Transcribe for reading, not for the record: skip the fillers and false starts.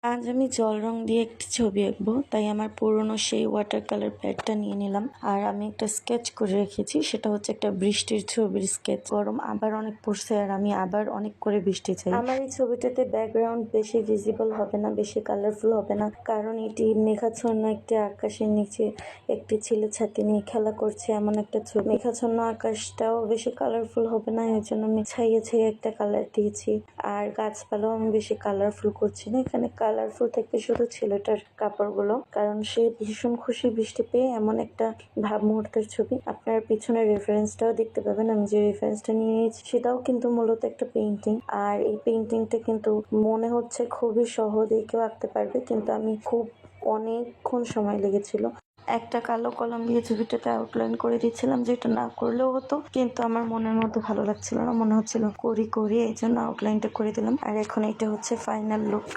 আজ আমি জল রং দিয়ে একটি ছবি আঁকবো, তাই আমার পুরনো সেই ওয়াটার কালার প্যাডটা নিয়ে নিলাম। আর আমি একটা স্কেচ করে রেখেছি, সেটা হচ্ছে একটা বৃষ্টির ছবির স্কেচ। গরম আবার অনেক পড়ছে আর আমি আবার অনেক করে বৃষ্টি চাই। আমার এই ছবিটাতে ব্যাকগ্রাউন্ড বেশি ভিজিবল হবে না, বেশি কালারফুল হবে না, কারণ এটি মেঘাচ্ছন্ন একটি আকাশের নিচে একটি ছেলে ছাতি নিয়ে খেলা করছে এমন একটা ছবি। মেঘাচ্ছন্ন আকাশটাও বেশি কালারফুল হবে না, এর জন্য আমি ছাইয়ে ছাইয়ে একটা কালার দিয়েছি। আর গাছপালাও আমি বেশি কালারফুল করছি না, এখানে কালারফুল থাকবে শুধু ছেলেটার কাপড়গুলো, কারণ সে ভীষণ খুশি বৃষ্টি পেয়ে। এমন একটা ভাব মুহূর্তের ছবি। আপনার পিছনের রেফারেন্সটাও দেখতে পাবেন, আমি যে রেফারেন্সটা নিয়ে নিয়েছি সেটাও কিন্তু মূলত একটা পেইন্টিং। আর এই পেইন্টিংটা কিন্তু মনে হচ্ছে খুবই সহজে কেউ আঁকতে পারবে, কিন্তু আমি খুব অনেকক্ষণ সময় লেগেছিল। একটা কালো কলম দিয়ে ছবিটাতে আউটলাইন করে দিচ্ছিলাম, যেটা না করলেও হতো, কিন্তু আমার মনের মধ্যে ভালো লাগছিল না, মনে হচ্ছিল করি এই জন্য আউটলাইনটা করে দিলাম। আর এখন এটা হচ্ছে ফাইনাল লুক।